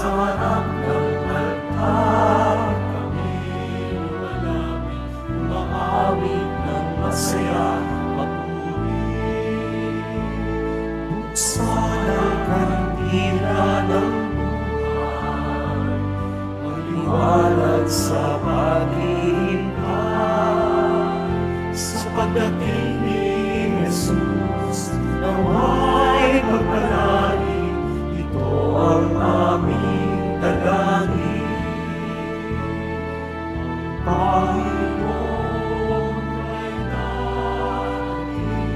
harap ng altar, kami lumalapit, umaawit ng masaya, papuri. Buksan ang kandila ng buhay, maliwanag sa paghihintay, sa pagdating ni Jesus, nawa'y pagpalain, ito ang aming dalangin. Panginoon ay natin,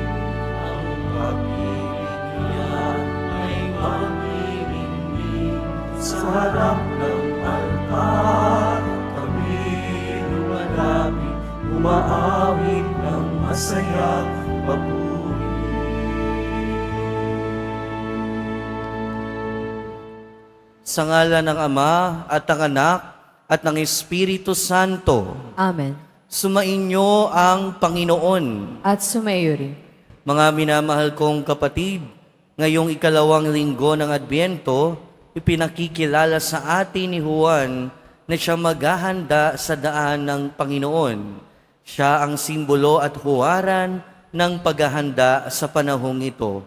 ang pag-ibig niya ay mamimingwing sa harap ng altar. Kami lumalapit, umaawit ng masaya, papuri. Sa ngalan ng Ama at ng Anak at ng Espiritu Santo, Amen. sumainyo ang Panginoon. At sumayo rin. Mga minamahal kong kapatid, ngayong ikalawang linggo ng Adbyento, ipinakikilala sa atin ni Juan na siya maghahanda sa daan ng Panginoon. Siya ang simbolo at huwaran ng paghahanda sa panahong ito.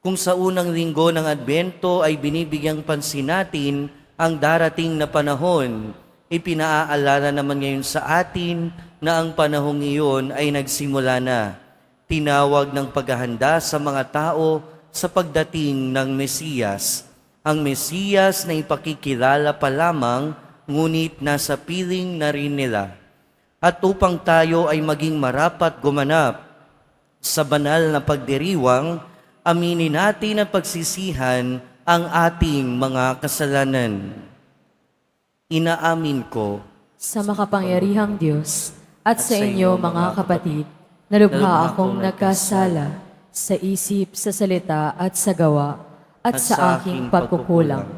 Kung sa unang linggo ng Adbyento ay binibigyang pansin natin ang darating na panahon, ipinaaalala naman ngayon sa atin na ang panahong iyon ay nagsimula na. Tinawag ng paghahanda sa mga tao sa pagdating ng Mesiyas. Ang Mesiyas na ipakikilala pa lamang, ngunit nasa piling na rin nila. At upang tayo ay maging marapat gumanap sa banal na pagdiriwang, aminin natin ang pagsisihan ang ating mga kasalanan. Inaamin ko Sa makapangyarihang Diyos at sa inyo mga kapatid, nalubha akong nagkasala sa isip, sa salita at sa gawa at sa aking pagkukulang.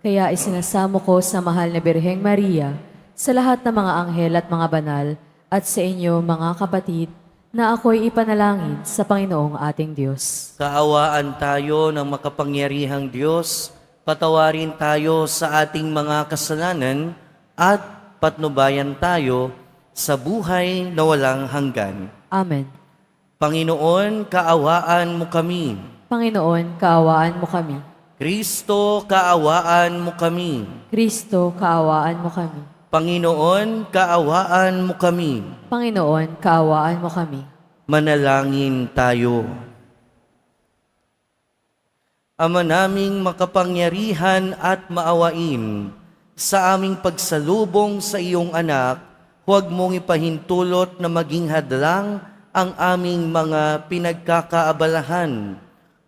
Kaya isinasamo ko sa mahal na Birheng Maria, sa lahat ng mga anghel at mga banal, at sa inyo mga kapatid, na ako'y ipanalangin sa Panginoong ating Diyos. kaawaan tayo ng makapangyarihang Diyos, patawarin tayo sa ating mga kasalanan at patnubayan tayo sa buhay na walang hanggan. Amen. Panginoon, kaawaan mo kami. Panginoon, kaawaan mo kami. Kristo, kaawaan mo kami. Kristo, kaawaan mo kami. Panginoon, kaawaan mo kami. Panginoon, kaawaan mo kami. Manalangin tayo. Ama naming makapangyarihan at maawain, sa aming pagsalubong sa iyong anak, huwag mong ipahintulot na maging hadlang ang aming mga pinagkakaabalahan.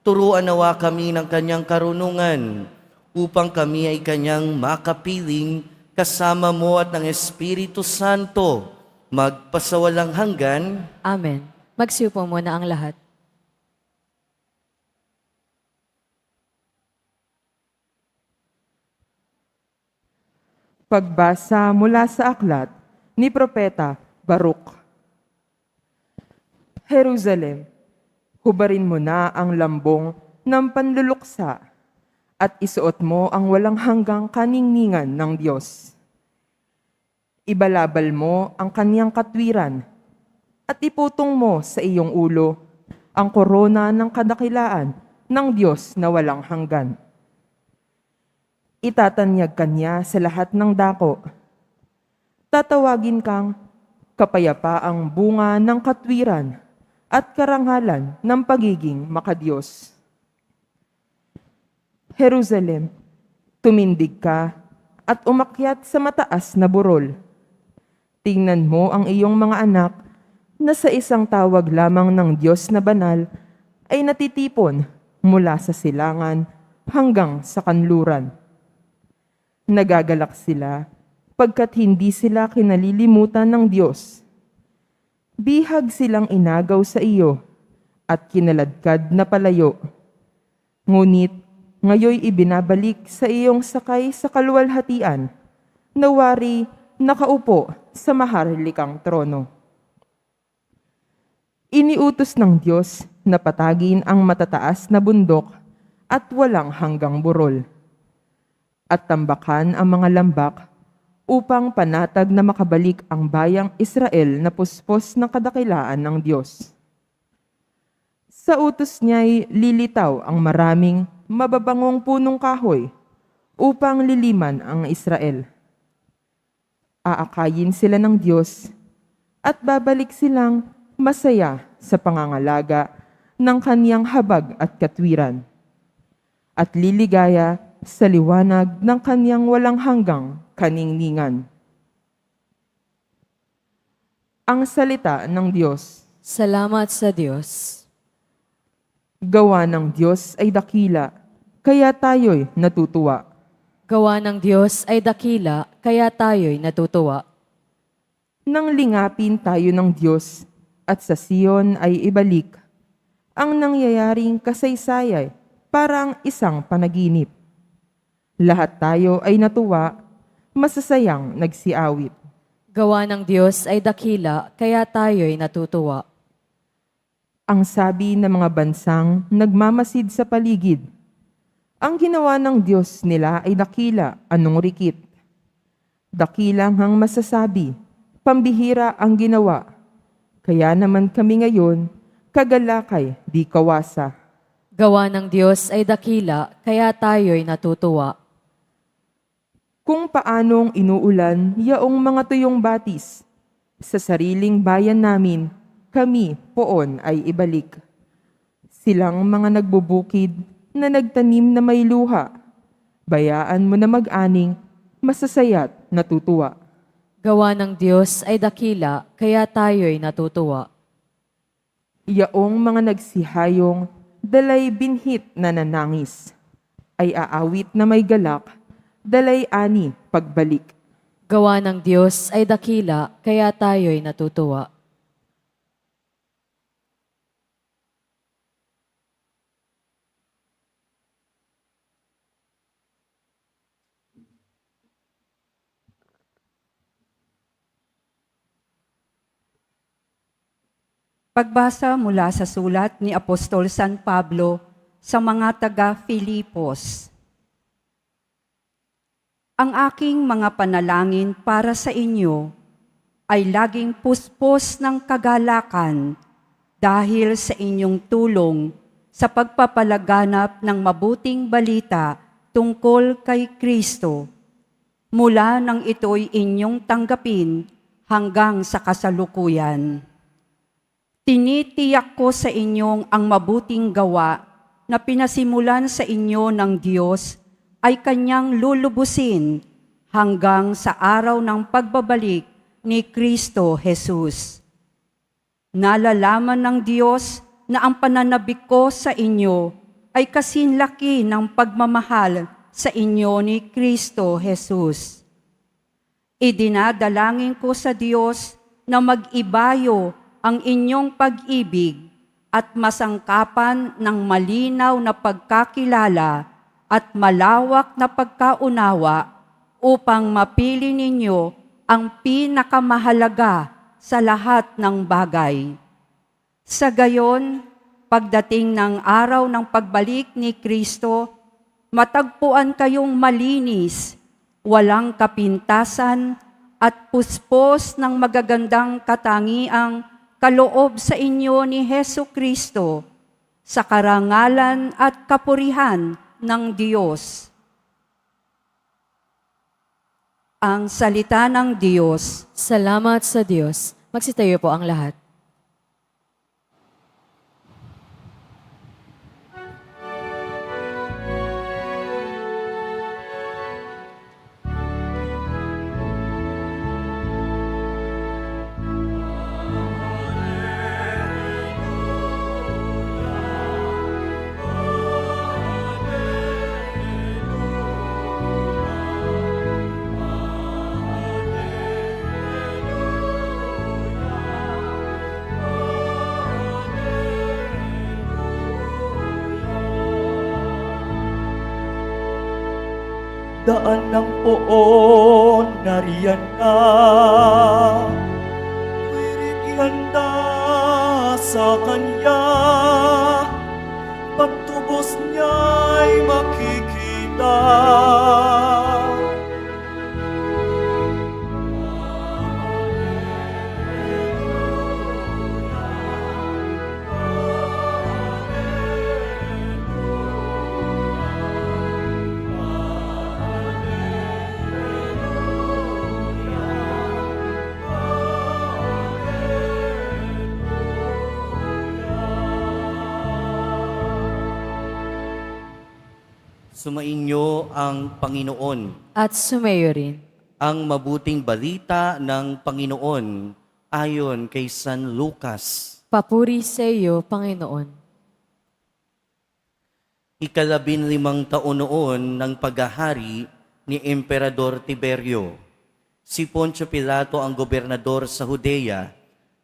Turuan nawa kami ng kanyang karunungan, upang kami ay kanyang makapiling kasama mo at ng Espiritu Santo, magpasawalang hanggan. Amen. Magsiupo muna ang lahat. Pagbasa mula sa aklat ni Propeta Baruch. Jerusalem, hubarin mo na ang lambong ng panluluksa at isuot mo ang walang hanggang kaningningan ng Diyos. Ibalabal mo ang kaniyang katwiran at iputong mo sa iyong ulo ang korona ng kadakilaan ng Diyos na walang hanggan. Itatanyag kanya sa lahat ng dako. Tatawagin kang kapayapaang bunga ng katwiran at karangalan ng pagiging makadiyos. Jerusalem, tumindig ka at umakyat sa mataas na burol. Tingnan mo ang iyong mga anak na sa isang tawag lamang ng Diyos na banal ay natitipon mula sa silangan hanggang sa kanluran. Nagagalak sila pagkat hindi sila kinalilimutan ng Diyos. Bihag silang inagaw sa iyo at kinaladkad na palayo. Ngunit ngayoy ibinabalik sa iyong sakay sa kaluwalhatian, nawari nakaupo sa maharlikang trono. Iniutos ng Diyos na patagin ang matataas na bundok at walang hanggang burol. at tambakan ang mga lambak upang panatag na makabalik ang bayang Israel na puspos ng kadakilaan ng Diyos. Sa utos niya'y lilitaw ang maraming mababangong punong kahoy upang liliman ang Israel. Aakayin sila ng Diyos at babalik silang masaya sa pangangalaga ng kaniyang habag at katwiran at liligaya sa liwanag ng kaniyang walang hanggang kaningningan. Ang salita ng Diyos. Salamat sa Diyos. Gawa ng Diyos ay dakila, kaya tayo'y natutuwa. Gawa ng Diyos ay dakila, kaya tayo'y natutuwa. Nang lingapin tayo ng Diyos at sa Siyon ay ibalik ang nangyayaring kasaysayay parang isang panaginip. Lahat tayo ay natuwa, masasayang nagsiawit. Gawa ng Diyos ay dakila, kaya tayo'y natutuwa. Ang sabi ng mga bansang nagmamasid sa paligid, ang ginawa ng Diyos nila ay dakila, anong rikit. Dakilang hang masasabi, pambihira ang ginawa. Kaya naman kami ngayon, kagalakay di kawasa. Gawa ng Diyos ay dakila, kaya tayo'y natutuwa. Kung paanong inuulan yaong mga tuyong batis, sa sariling bayan namin, kami poon ay ibalik. Silang mga nagbubukid na nagtanim na may luha, bayaan mo na mag-aning, masasaya't natutuwa. Gawa ng Diyos ay dakila, kaya tayo'y natutuwa. Yaong mga nagsihayong dalay binhit na nanangis, ay aawit na may galak, dalay ani pagbalik. Gawa ng Diyos ay dakila, kaya tayo'y natutuwa. Pagbasa mula sa sulat ni Apostol San Pablo sa mga taga-Filipos. Ang aking mga panalangin para sa inyo ay laging puspos ng kagalakan dahil sa inyong tulong sa pagpapalaganap ng mabuting balita tungkol kay Kristo, mula nang ito'y inyong tanggapin hanggang sa kasalukuyan. Tinitiyak ko sa inyong ang mabuting gawa na pinasimulan sa inyo ng Diyos ay Kanyang lulubusin hanggang sa araw ng pagbabalik ni Kristo Jesus. Nalalaman ng Diyos na ang pananabik ko sa inyo ay kasinlaki ng pagmamahal sa inyo ni Kristo Jesus. Idinadalangin ko sa Diyos na mag-ibayo ang inyong pag-ibig at masangkapan ng malinaw na pagkakilala at malawak na pagkaunawa upang mapili ninyo ang pinakamahalaga sa lahat ng bagay. Sa gayon, pagdating ng araw ng pagbalik ni Kristo, matagpuan kayong malinis, walang kapintasan at puspos ng magagandang katangiang kaloob sa inyo ni Hesu Kristo, sa karangalan at kapurihan ng Diyos. Ang salita ng Diyos. Salamat sa Diyos. Magsitayo po ang lahat. Daan ng poon, nariyan na. Wirit ihanda sa Kanya, pagtubos niya'y makikita. Sumainyo ang Panginoon. At sumayo rin. Ang mabuting balita ng Panginoon ayon kay San Lucas. Papuri sa iyo, Panginoon. 15 taon noon ng paghahari ni Emperador Tiberio. Si Poncio Pilato ang gobernador sa Judea,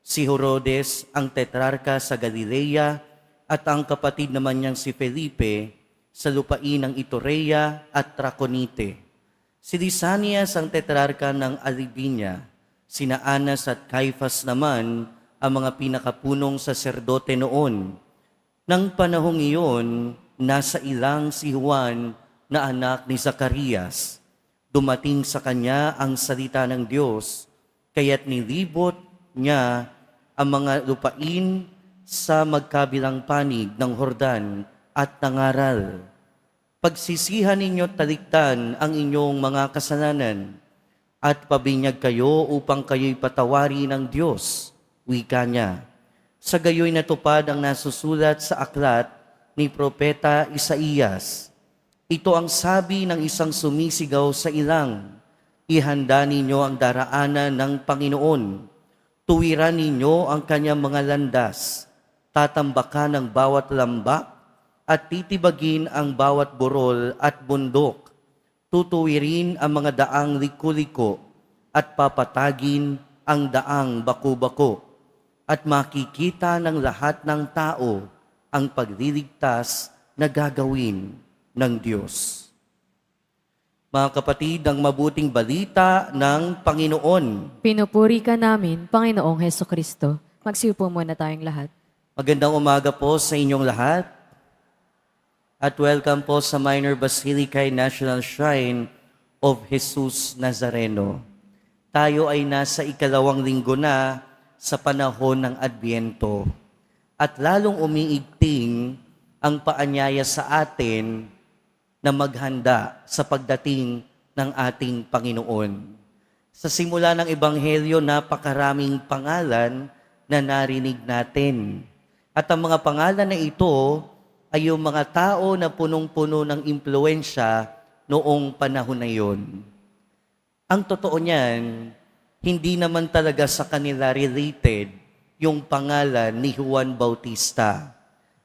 si Herodes ang tetrarka sa Galilea, at ang kapatid naman niyang si Felipe sa lupain ng Iturea at Traconite. Si Lisanias ang tetrarka ng Alibinia, sina Anas at Caifas naman ang mga pinakapunong saserdote noon. Nang panahong iyon, nasa ilang si Juan na anak ni Zacarias. Dumating sa kanya ang salita ng Diyos, kaya't nilibot niya ang mga lupain sa magkabilang panig ng Jordan at nangaral, "Pagsisihan ninyo talikdan ang inyong mga kasalanan at pabinyag kayo upang kayo'y patawari ng Diyos," wika niya. Sa gayoy natupad ang nasusulat sa aklat ni Propeta Isaías. Ito ang sabi ng isang sumisigaw sa ilang, "Ihanda ninyo ang daraanan ng Panginoon. Tuwiran ninyo ang kanyang mga landas. Tatambakan ang bawat lambak at titibagin ang bawat burol at bundok. Tutuwirin ang mga daang liku-liko at papatagin ang daang baku-bako. At makikita ng lahat ng tao ang pagliligtas na gagawin ng Diyos." Mga kapatid, ang mabuting balita ng Panginoon. Pinupuri ka namin, Panginoong Heso Kristo. Magsiupo muna tayong lahat. Magandang umaga po sa inyong lahat. At welcome po sa Minor Basilica National Shrine of Jesus Nazareno. Tayo ay nasa 2nd linggo na sa panahon ng Adbyento. At lalong umiigting ang paanyaya sa atin na maghanda sa pagdating ng ating Panginoon. Sa simula ng Ebanghelyo, napakaraming pangalan na narinig natin. At ang mga pangalan na ito ay yung mga tao na punong-puno ng impluensya noong panahon na yon. Ang totoo niyan, hindi naman talaga sa kanila related yung pangalan ni Juan Bautista.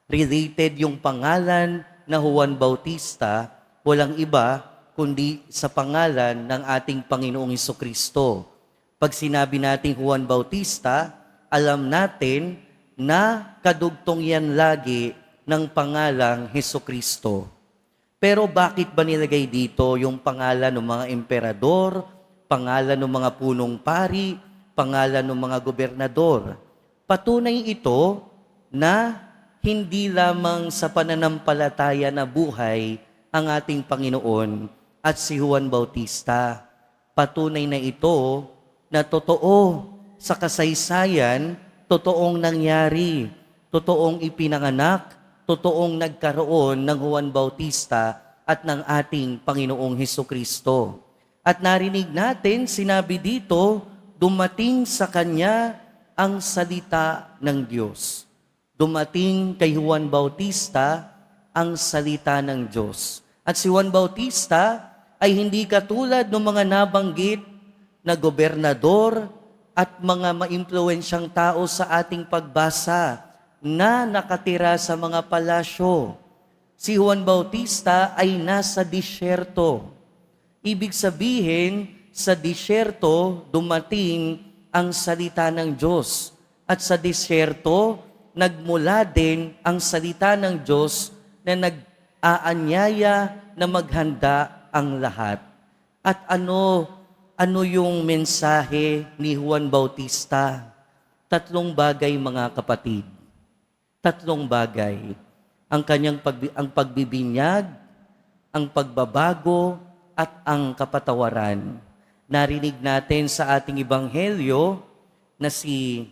Related yung pangalan na Juan Bautista, walang iba kundi sa pangalan ng ating Panginoong Hesukristo. Pag sinabi natin Juan Bautista, alam natin na kadugtong yan lagi ng pangalang Hesukristo. Pero bakit ba nilagay dito yung pangalan ng mga emperador, pangalan ng mga punong pari, pangalan ng mga gobernador? Patunay ito na hindi lamang sa pananampalataya na buhay ang ating Panginoon at si Juan Bautista. Patunay na ito na totoo sa kasaysayan, totoong nangyari, totoong ipinanganak, totoong nagkaroon ng Juan Bautista at ng ating Panginoong Hesukristo. At narinig natin, sinabi dito, dumating sa Kanya ang salita ng Diyos. Dumating kay Juan Bautista ang salita ng Diyos. At si Juan Bautista ay hindi katulad ng mga nabanggit na gobernador at mga maimpluwensyang tao sa ating pagbasa na nakatira sa mga palasyo. Si Juan Bautista ay nasa disyerto. Ibig sabihin, sa disyerto dumating ang salita ng Diyos. At sa disyerto, nagmula din ang salita ng Diyos na nag-aanyaya na maghanda ang lahat. At ano yung mensahe ni Juan Bautista? 3 bagay, mga kapatid. 3 bagay. Ang pagbibinyag, ang pagbabago, at ang kapatawaran. Narinig natin sa ating ebanghelyo na si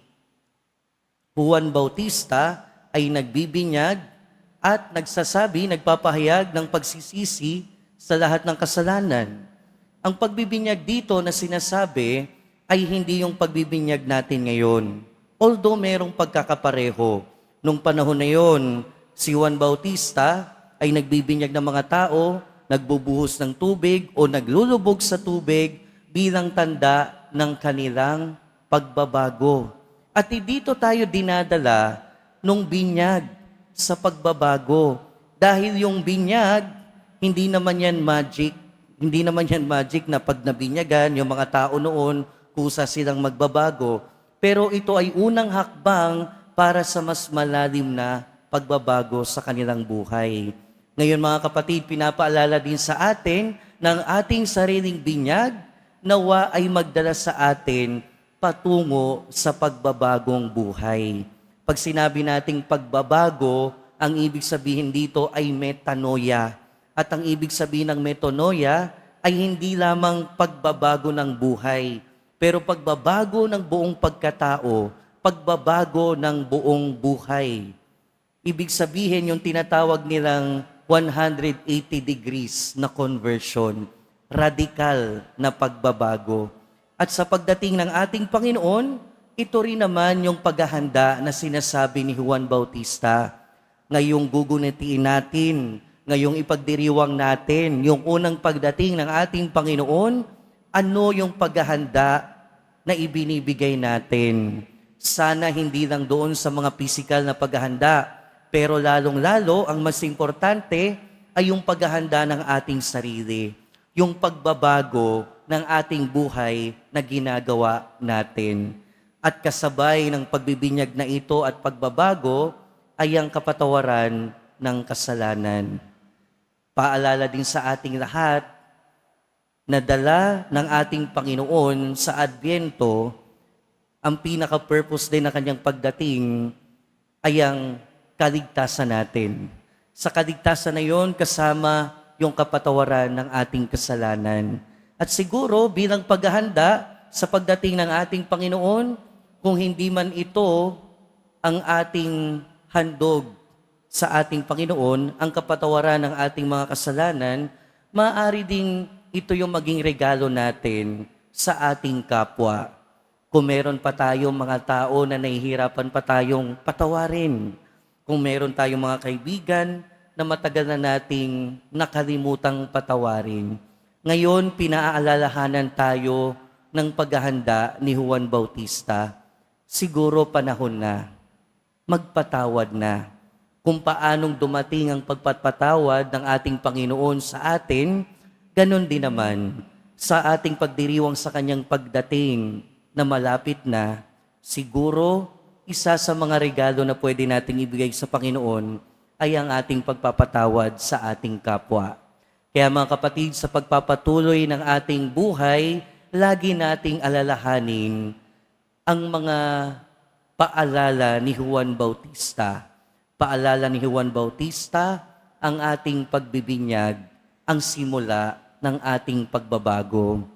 Juan Bautista ay nagbibinyag at nagsasabi, nagpapahayag ng pagsisisi sa lahat ng kasalanan. Ang pagbibinyag dito na sinasabi ay hindi yung pagbibinyag natin ngayon. Although merong pagkakapareho. Nung panahon na yon, si Juan Bautista ay nagbibinyag ng mga tao nagbubuhos ng tubig o naglulubog sa tubig bilang tanda ng kanilang pagbabago. At dito tayo dinadala nung binyag sa pagbabago. Dahil yung binyag, hindi naman yan magic. Hindi naman yan magic na pag nabinyagan, yung mga tao noon, kusa silang magbabago. Pero ito ay unang hakbang para sa mas malalim na pagbabago sa kanilang buhay. Ngayon mga kapatid, pinapaalala din sa atin ng ating sariling binyag, nawa ay magdala sa atin patungo sa pagbabagong buhay. Pag sinabi nating pagbabago, ang ibig sabihin dito ay metanoia. At ang ibig sabihin ng metanoia ay hindi lamang pagbabago ng buhay, pero pagbabago ng buong pagkatao, pagbabago ng buong buhay. Ibig sabihin yung tinatawag nilang 180 degrees na conversion, radikal na pagbabago. At sa pagdating ng ating Panginoon, ito rin naman yung paghahanda na sinasabi ni Juan Bautista. Ngayong gugunitiin natin, ngayong ipagdiriwang natin, yung unang pagdating ng ating Panginoon, ano yung paghahanda na ibinibigay natin? Sana hindi lang doon sa mga physical na paghahanda, pero lalong-lalo, ang mas importante ay yung paghahanda ng ating sarili, yung pagbabago ng ating buhay na ginagawa natin. At kasabay ng pagbibinyag na ito at pagbabago ay ang kapatawaran ng kasalanan. Paalala din sa ating lahat na dala ng ating Panginoon sa Adbyento, ang pinaka-purpose din na kanyang pagdating ay ang kaligtasan natin. Sa kaligtasan na yon, kasama yung kapatawaran ng ating kasalanan. At siguro bilang paghahanda sa pagdating ng ating Panginoon, kung hindi man ito ang ating handog sa ating Panginoon, ang kapatawaran ng ating mga kasalanan, maaari ding ito yung maging regalo natin sa ating kapwa. Kung meron pa tayong mga tao na nahihirapan pa tayong patawarin, kung meron tayong mga kaibigan na matagal na nating nakalimutang patawarin, ngayon pinaalalahanan tayo ng paghahanda ni Juan Bautista. Siguro panahon na, magpatawad na. Kung paanong dumating ang pagpapatawad ng ating Panginoon sa atin, ganon din naman sa ating pagdiriwang sa kanyang pagdating na malapit na, siguro isa sa mga regalo na pwede nating ibigay sa Panginoon ay ang ating pagpapatawad sa ating kapwa. Kaya mga kapatid, sa pagpapatuloy ng ating buhay, lagi nating alalahanin ang mga paalala ni Juan Bautista. Paalala ni Juan Bautista, ang ating pagbibinyag, ang simula ng ating pagbabago.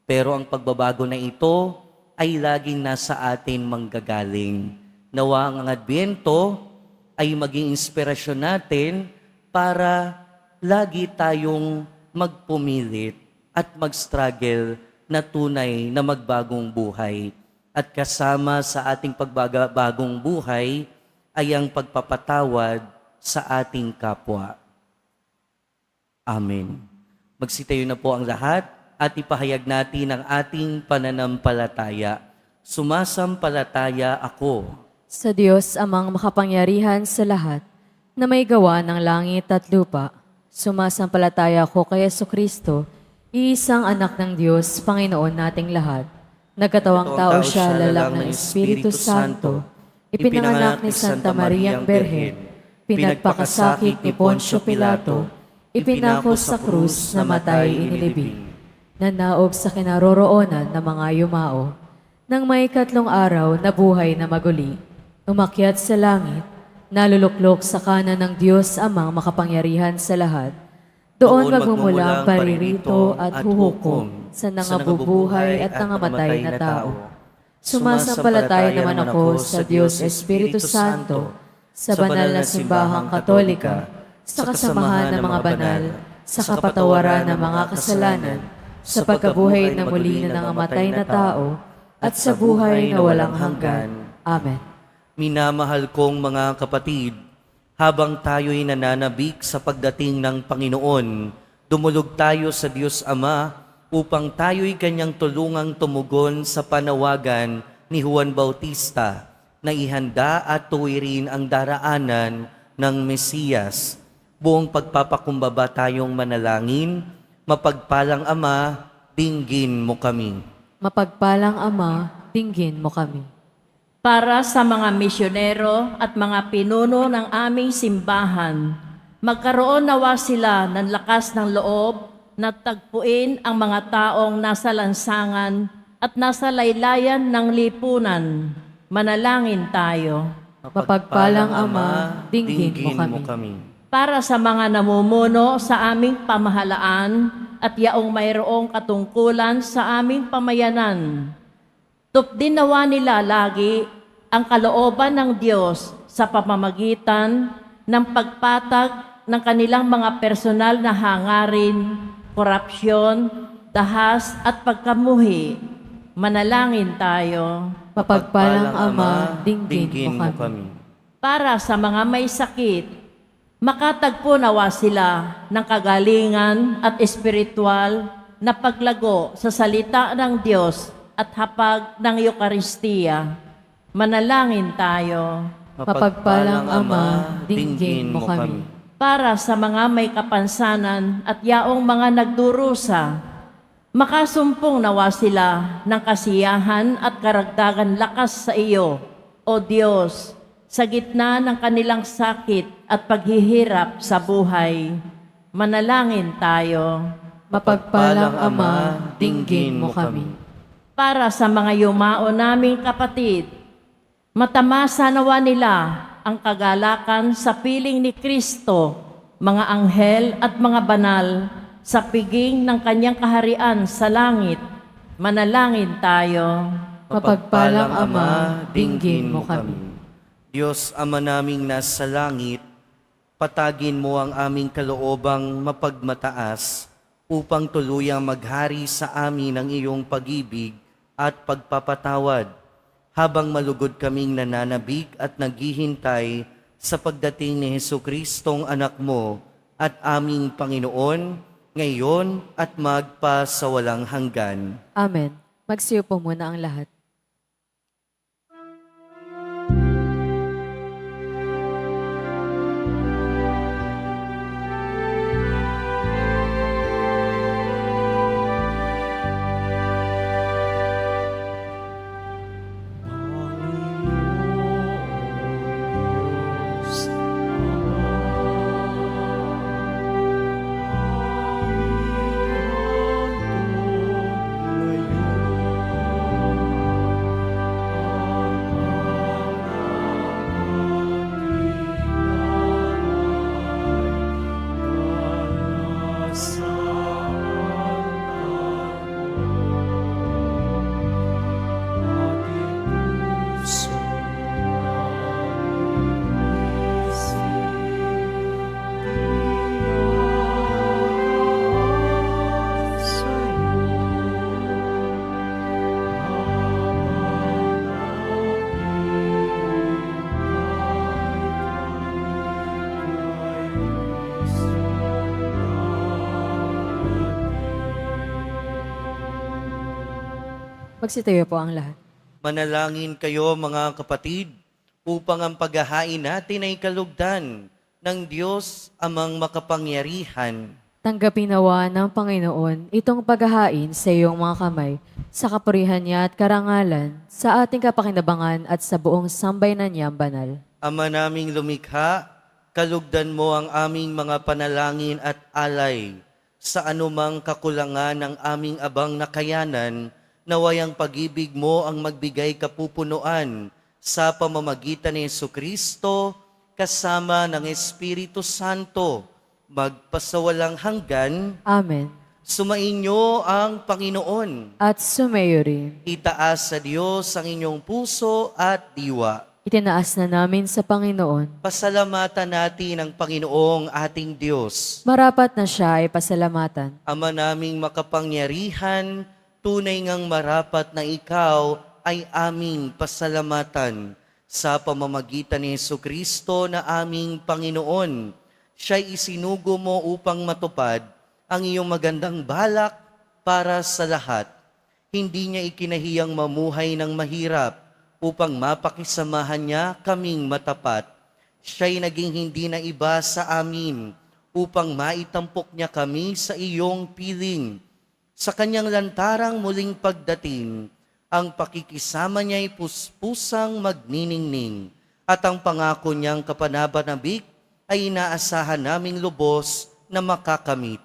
Pero ang pagbabago na ito ay laging nasa atin manggagaling. Nawa ang Adbyento ay maging inspirasyon natin para lagi tayong magpumilit at mag-struggle na tunay na magbagong buhay. At kasama sa ating pagbagong buhay ay ang pagpapatawad sa ating kapwa. Amen. Magsitayo na po ang lahat at ipahayag natin ang ating pananampalataya. Sumasampalataya ako Sa Diyos amang makapangyarihan sa lahat, na may gawa ng langit at lupa, sumasampalataya ako kay Jesucristo, iisang anak ng Diyos, Panginoon nating lahat. Nagkatawang tao siya, lalak ng Espiritu Santo, ipinanganak ni Santa Mariang Berhen, pinagpakasakit ni Poncio Pilato, ipinako sa krus, namatay, inilibing, nanaog sa kinaroroonan ng mga yumao. Nang may 3 araw na buhay na maguli, umakyat sa langit, naluluklok sa kanan ng Diyos amang makapangyarihan sa lahat. Doon magmumula ang paririto at huhukom sa nangabubuhay at nangamatay na tao. Sumasampalataya naman ako sa Diyos Espiritu Santo, sa banal na simbahang katolika, sa kasamahan ng mga banal, sa kapatawaran ng mga kasalanan, sa pagkabuhay na muli na nangamatay na tao, at sa buhay na walang hanggan. Amen. Minamahal kong mga kapatid, habang tayo'y nananabik sa pagdating ng Panginoon, Dumulog tayo sa Diyos Ama upang tayo'y kanyang tulungang tumugon sa panawagan ni Juan Bautista na ihanda at tuwirin ang daraanan ng Mesiyas. Buong pagpapakumbaba tayong manalangin, mapagpalang Ama, dinggin mo kami. Mapagpalang Ama, dinggin mo kami. Para sa mga misyonero at mga pinuno ng aming simbahan, magkaroon nawa sila ng lakas ng loob na tagpuin ang mga taong nasa lansangan at nasa laylayan ng lipunan. Manalangin tayo. Mapagpalang Ama, dinggin mo kami. Para sa mga namumuno sa aming pamahalaan at yaong mayroong katungkulan sa aming pamayanan, tupdin nawa nila lagi ang kalooban ng Diyos sa pamamagitan ng pagpatag ng kanilang mga personal na hangarin, korupsyon, dahas at pagkamuhi. Manalangin tayo. Mapagpalang Ama, dinggin mo kami. Para sa mga may sakit, makatagpo nawa sila ng kagalingan at espiritual na paglago sa salita ng Diyos at hapag ng Eukaristiya. Manalangin tayo. Mapagpalang Ama, dinggin mo kami. Para sa mga may kapansanan at yaong mga nagdurusa, makasumpong nawa sila ng kasiyahan at karagdagan lakas sa iyo, O Diyos, sa gitna ng kanilang sakit at paghihirap sa buhay. Manalangin tayo. Mapagpalang Ama, dinggin mo kami. Para sa mga yumao naming kapatid, matamasa nawa nila ang kagalakan sa piling ni Kristo, mga anghel at mga banal, sa piging ng kanyang kaharian sa langit. Manalangin tayo. Mapagpalang Ama, dinggin mo kami. Diyos Ama naming nasa langit, patagin mo ang aming kaloobang mapagmataas upang tuluyang maghari sa amin ang iyong pag-ibig at pagpapatawad habang malugod kaming nananabik at naghihintay sa pagdating ni Jesukristong anak mo at aming Panginoon, ngayon at magpa sa walang hanggan. Amen. Magsiyo po muna ang lahat. Magsitayo po ang lahat. Manalangin kayo mga kapatid upang ang paghahain natin ay kalugdan ng Diyos amang makapangyarihan. Tanggapin nawa ng Panginoon itong paghahain sa iyong mga kamay, sa kapurihan niya at karangalan, sa ating kapakinabangan at sa buong sambayanan niyang banal. Ama naming lumikha, kalugdan mo ang aming mga panalangin at alay sa anumang kakulangan ng aming abang na kayanan, naway ang pag-ibig mo ang magbigay kapupunuan sa pamamagitan ni Jesucristo kasama ng Espiritu Santo, magpasawalang hanggan. Amen. Sumainyo ang Panginoon. At sumayo rin. Itaas sa Diyos ang inyong puso at diwa. Itinaas na namin sa Panginoon. Pasalamatan natin ang Panginoong ating Diyos. Marapat na siya ay pasalamatan. Ama naming makapangyarihan, tunay ngang marapat na ikaw ay aming pasalamatan sa pamamagitan ni Jesucristo na aming Panginoon. Siya'y isinugo mo upang matupad ang iyong magandang balak para sa lahat. Hindi niya ikinahiyang mamuhay ng mahirap upang mapakisamahan niya kaming matapat. Siya'y naging hindi na iba sa amin upang maitampok niya kami sa iyong piling. Sa kanyang lantarang muling pagdating, ang pakikisama niya'y puspusang magniningning at ang pangako niyang kapanabanabik ay inaasahan naming lubos na makakamit.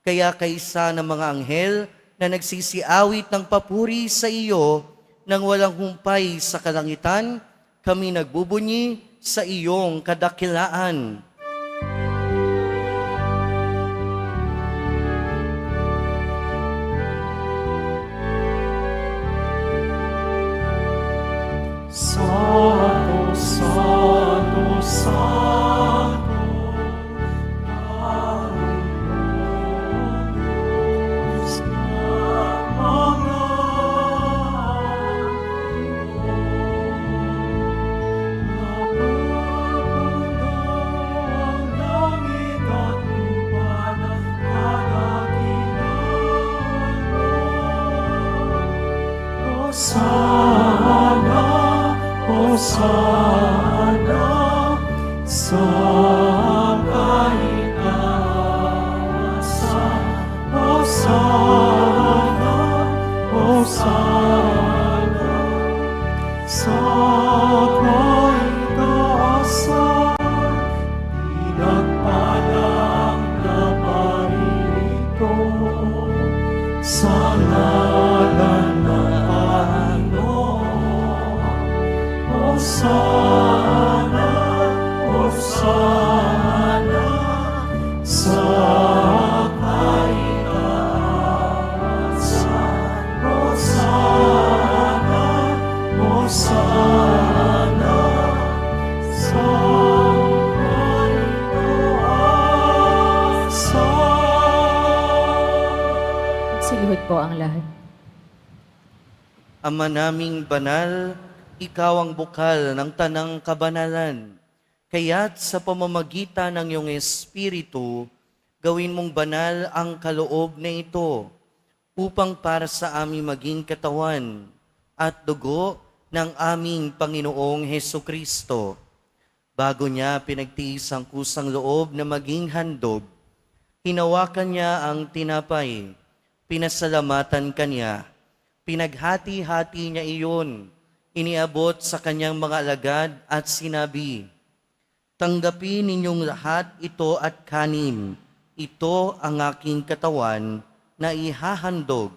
Kaya kaysa ng mga anghel na nagsisiawit ng papuri sa iyo nang walang humpay sa kalangitan, kami nagbubunyi sa iyong kadakilaan. Santo, Santo, Santo, Panginoon Diyos ng mga napupuno ang langit at lupa ng kadakilaan mo. Hosana, Hosana sa kaitaasan. Hosana, Hosana sa kaitaasan. Pinagpalang na paririto sa ngalan ng Panginoon. Hosana, Hosana sa kaitaasan. Hosana, Hosana sa kaitaasan. Silihod po ang lahat. Ama naming banal, ikaw ang bukal ng tanang kabanalan. Kaya't sa pamamagitan ng iyong Espiritu, gawin mong banal ang kaloob na ito upang para sa aming maging katawan at dugo ng aming Panginoong Hesukristo. Bago niya pinagtiis ang kusang loob na maging handog, hinawakan niya ang tinapay, pinasalamatan kanya, pinaghati-hati niya iyon, iniabot sa kanyang mga alagad at sinabi, "Tanggapin ninyong lahat ito at kanin. Ito ang aking katawan na ihahandog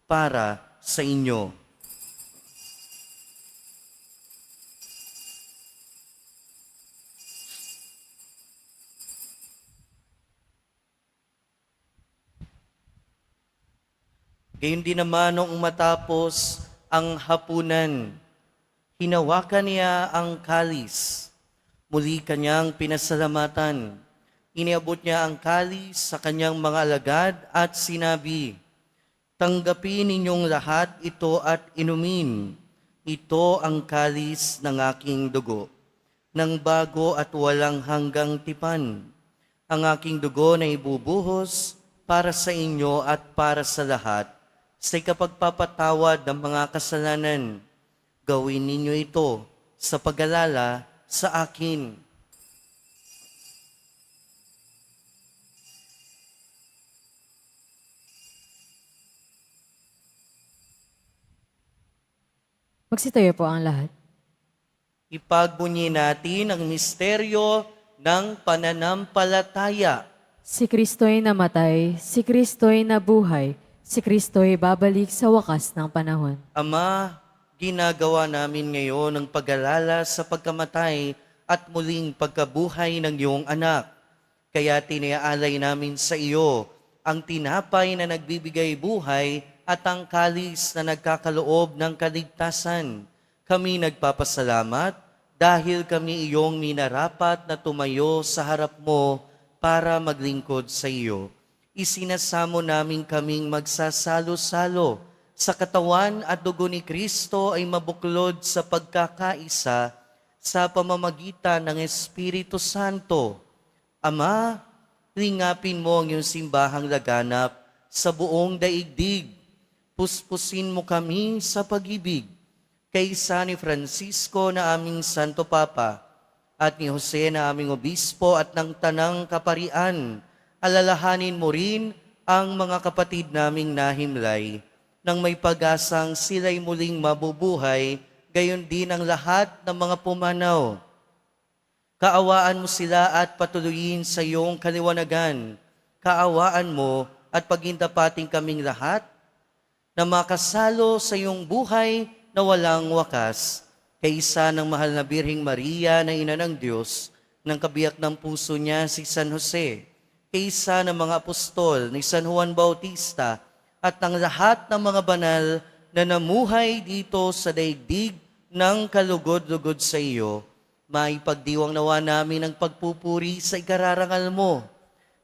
para sa inyo." Gayon din naman noong matapos ang hapunan, hinawakan niya ang kalis. Muli kanyang pinasalamatan. Iniabot niya ang kalis sa kanyang mga alagad at sinabi, "Tanggapin ninyong lahat ito at inumin. Ito ang kalis ng aking dugo, ng bago at walang hanggang tipan. Ang aking dugo na ibubuhos para sa inyo at para sa lahat, sa ikapagpapatawad ng mga kasalanan. Gawin ninyo ito sa pag-alala sa akin." Magsitayo po ang lahat. Ipagbunyi natin ang misteryo ng pananampalataya. Si Kristo'y namatay, si Kristo'y nabuhay, si Kristo'y babalik sa wakas ng panahon. Ama, ginagawa namin ngayon ang pag-alala sa pagkamatay at muling pagkabuhay ng iyong anak. Kaya tinaalay namin sa iyo ang tinapay na nagbibigay buhay at ang kalis na nagkakaloob ng kaligtasan. Kami nagpapasalamat dahil kami iyong minarapat na tumayo sa harap mo para maglingkod sa iyo. Isinasamo namin kaming magsasalo-salo sa katawan at dugo ni Kristo ay mabuklod sa pagkakaisa sa pamamagitan ng Espiritu Santo. Ama, Lingapin mo ang iyong simbahang laganap sa buong daigdig. Puspusin mo kami sa pag-ibig. Kay San Francisco na aming Santo Papa, at ni Jose na aming Obispo at ng Tanang Kaparian, alalahanin mo rin ang mga kapatid naming nahimlay, nang may pag-asang sila'y muling mabubuhay, gayon din ang lahat ng mga pumanaw. Kaawaan mo sila at patuloyin sa iyong kaliwanagan. Kaawaan mo at pagindapating kaming lahat na makasalo sa iyong buhay na walang wakas. Kaysa ng mahal na Birheng Maria na Ina ng Diyos, ng kabiyak ng puso niya si San Jose, kaysa ng mga apostol ni San Juan Bautista, at ng lahat ng mga banal na namuhay dito sa daigdig ng kalugod-lugod sa iyo, maipagdiwang nawa namin ang pagpupuri sa ikararangal mo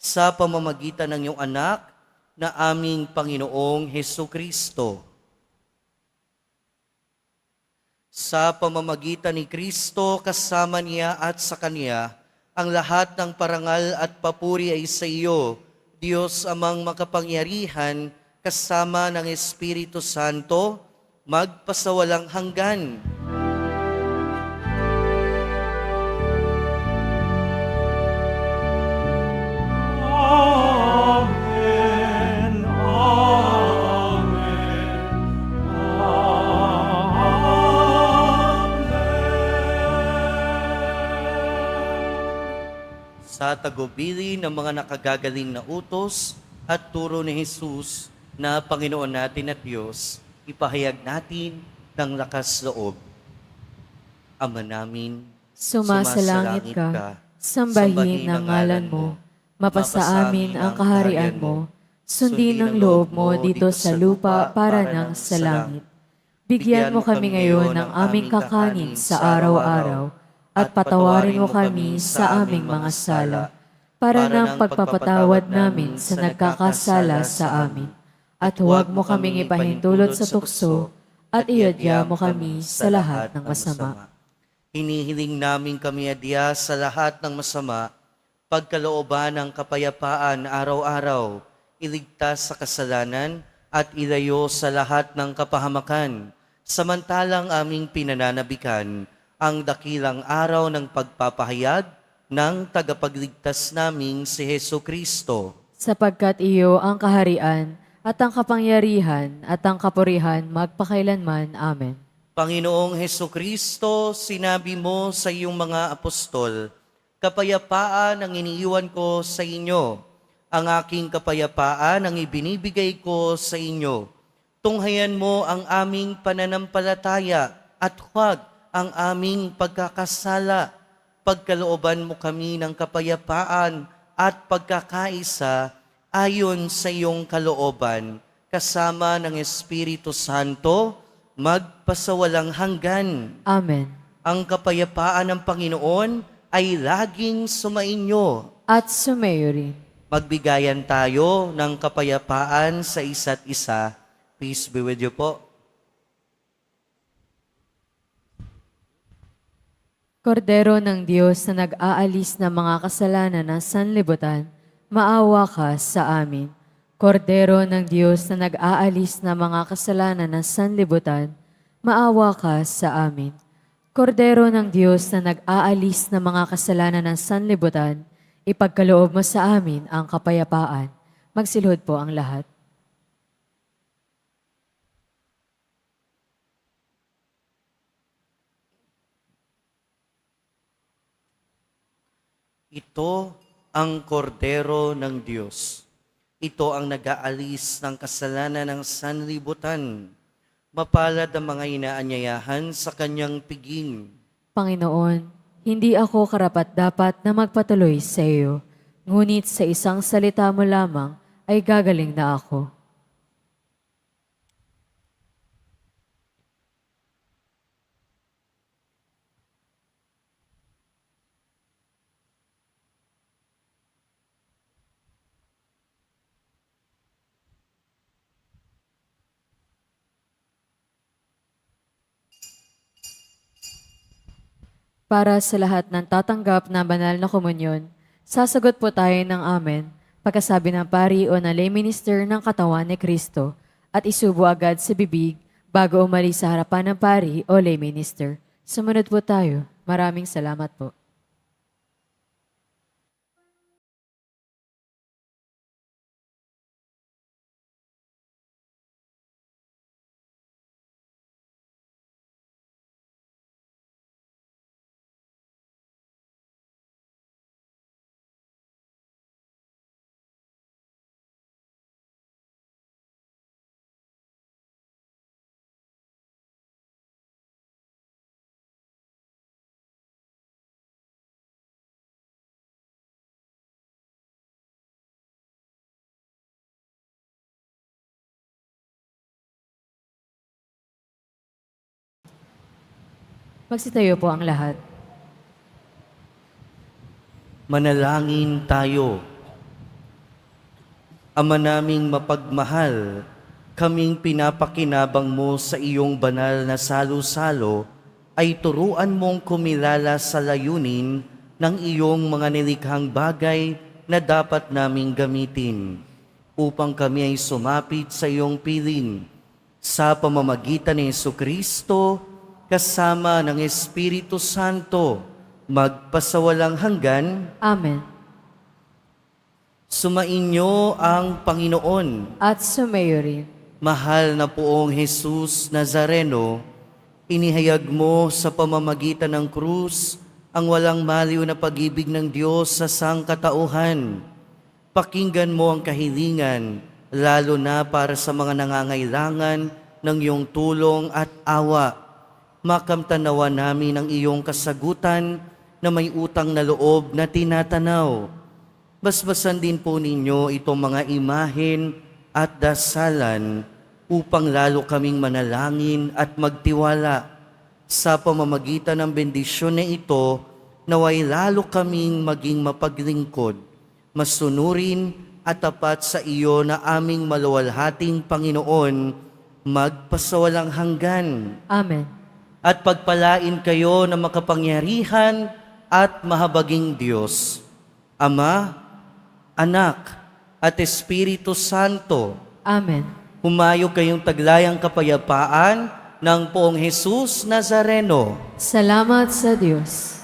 sa pamamagitan ng iyong anak na aming Panginoong Hesu Kristo. Sa pamamagitan ni Kristo, kasama niya at sa Kanya, ang lahat ng parangal at papuri ay sa iyo, Diyos amang makapangyarihan, kasama ng Espiritu Santo, magpasawalang hanggan. Amen. Amen. Amen. Sa tagubilin ng mga nakagagaling na utos at turo ni Jesus na Panginoon natin at Diyos, ipahayag natin ng lakas loob. Ama namin, Sumasalangit ka, sambahin ang ngalan mo, mapasa amin ang kaharian mo, sundin ang loob mo dito sa lupa para nang sa langit. Bigyan mo kami ngayon ng aming kakanin sa araw-araw, at patawarin mo kami sa aming mga sala, para ng pagpapatawad namin sa nagkakasala sa amin. At huwag mo kaming ipahintulot sa tukso, at iadya mo kami sa lahat ng masama. Hinihiling namin kami adya sa lahat ng masama, pagkalooban ng kapayapaan araw-araw, iligtas sa kasalanan at ilayo sa lahat ng kapahamakan, samantalang aming pinananabikan ang dakilang araw ng pagpapahayag ng tagapagligtas naming si Hesu Kristo. Sapagkat iyo ang kaharian, at ang kapangyarihan, at ang kapurihan magpakailanman. Amen. Panginoong Hesu Kristo, sinabi mo sa iyong mga apostol, kapayapaan ang iniiwan ko sa inyo, ang aking kapayapaan ang ibinibigay ko sa inyo. Tunghayan mo ang aming pananampalataya at huwag ang aming pagkakasala. Pagkalooban mo kami ng kapayapaan at pagkakaisa ayon sa iyong kalooban, kasama ng Espiritu Santo, magpasawalang hanggan. Amen. Ang kapayapaan ng Panginoon ay laging sumainyo. At sumayo rin. Magbigayan tayo ng kapayapaan sa isa't isa. Peace be with you po. Kordero ng Diyos na nag-aalis ng mga kasalanan ng sanlibutan, maawa ka sa amin. Kordero ng Diyos na nag-aalis ng mga kasalanan ng sanlibutan, maawa ka sa amin. Kordero ng Diyos na nag-aalis ng mga kasalanan ng sanlibutan, ipagkaloob mo sa amin ang kapayapaan. Magsilhod po ang lahat. Ito ang kordero ng Diyos. Ito ang nag-aalis ng kasalanan ng sanlibutan. Mapalad ang mga inaanyayahan sa kanyang piging. Panginoon, hindi ako karapat-dapat na magpatuloy sa iyo, ngunit sa isang salita mo lamang ay gagaling na ako. Para sa lahat ng tatanggap na banal na komunyon, Sasagot po tayo ng amen pagkasabi ng pari o ng lay minister ng katawan ni Kristo at isubo agad sa bibig bago umalis sa harapan ng pari o lay minister. Sumunod po tayo. Maraming salamat po. Magsitayo po ang lahat. Manalangin tayo. Ama naming mapagmahal, kaming pinapakinabang mo sa iyong banal na salo-salo ay turuan mong kumilala sa layunin ng iyong mga nilikhang bagay na dapat naming gamitin upang kami ay sumapit sa iyong piling sa pamamagitan ni Jesucristo kasama ng Espiritu Santo magpasawalang hanggan. Amen. Sumainyo ang Panginoon. At sumayo rin. Mahal na poong Jesus Nazareno, inihayag mo sa pamamagitan ng krus ang walang maliw na pag-ibig ng Diyos sa sangkatauhan. Pakinggan mo ang kahilingan, lalo na para sa mga nangangailangan ng iyong tulong at awa. Makamtanawa namin ang iyong kasagutan na may utang na loob na tinatanaw. Basbasan din po ninyo itong mga imahen at dasalan upang lalo kaming manalangin at magtiwala. Sa pamamagitan ng bendisyon na ito, naway lalo kaming maging mapaglingkod, masunurin at tapat sa iyo na aming maluwalhating Panginoon, magpasawalang hanggan. Amen. At pagpalain kayo ng makapangyarihan at mahabaging Diyos, Ama, Anak, at Espiritu Santo. Amen. Humayo kayong taglayang kapayapaan ng poong Jesus Nazareno. Salamat sa Diyos.